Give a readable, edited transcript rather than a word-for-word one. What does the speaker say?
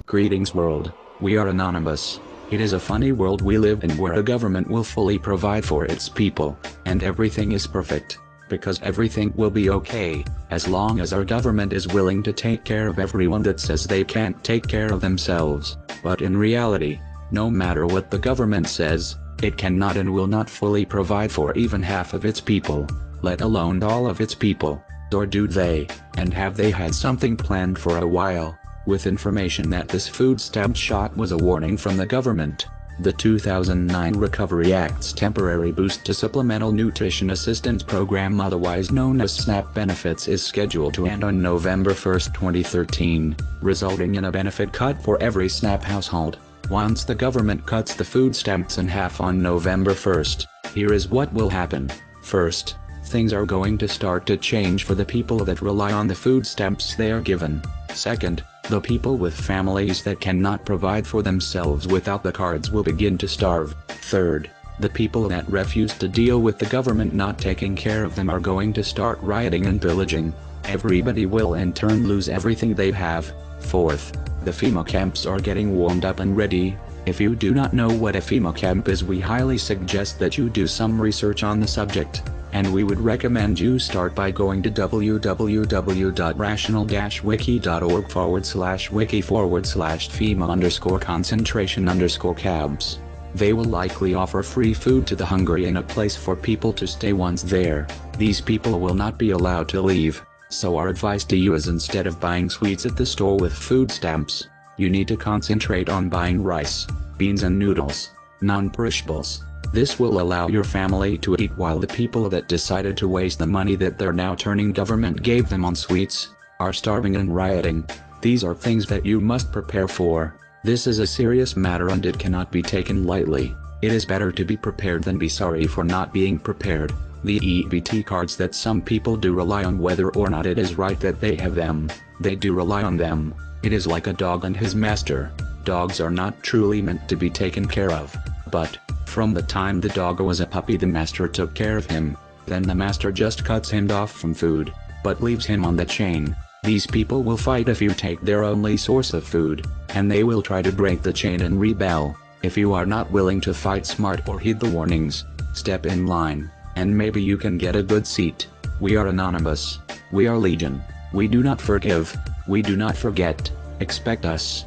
Greetings world, we are Anonymous. It is a funny world we live in where a government will fully provide for its people, and everything is perfect. Because everything will be okay, as long as our government is willing to take care of everyone that says they can't take care of themselves. But in reality, no matter what the government says, it cannot and will not fully provide for even half of its people, let alone all of its people. Or do they? And have they had something planned for a while? With information that this food stamp shot was a warning from the government. The 2009 Recovery Act's temporary boost to Supplemental Nutrition Assistance Program, otherwise known as SNAP benefits, is scheduled to end on November 1, 2013, resulting in a benefit cut for every SNAP household. Once the government cuts the food stamps in half on November 1st, here is what will happen. First, things are going to start to change for the people that rely on the food stamps they are given. Second, the people with families that cannot provide for themselves without the cards will begin to starve. Third, the people that refuse to deal with the government not taking care of them are going to start rioting and pillaging. Everybody will in turn lose everything they have. Fourth, the FEMA camps are getting warmed up and ready. If you do not know what a FEMA camp is, we highly suggest that you do some research on the subject. And we would recommend you start by going to www.rational-wiki.org/FEMA_concentration_camps. They will likely offer free food to the hungry and a place for people to stay once there. These people will not be allowed to leave, so our advice to you is, instead of buying sweets at the store with food stamps, you need to concentrate on buying rice, beans and noodles, non-perishables. This will allow your family to eat, while the people that decided to waste the money that they're now turning government gave them on sweets are starving and rioting. These are things that you must prepare for. This is a serious matter and it cannot be taken lightly. It is better to be prepared than be sorry for not being prepared. The EBT cards that some people do rely on, whether or not it is right that they have them, they do rely on them. It is like a dog and his master. Dogs are not truly meant to be taken care of, but from the time the dog was a puppy, the master took care of him. Then the master just cuts him off from food, but leaves him on the chain. These people will fight if you take their only source of food, and they will try to break the chain and rebel. If you are not willing to fight smart or heed the warnings, step in line, and maybe you can get a good seat. We are Anonymous. We are Legion. We do not forgive. We do not forget. Expect us.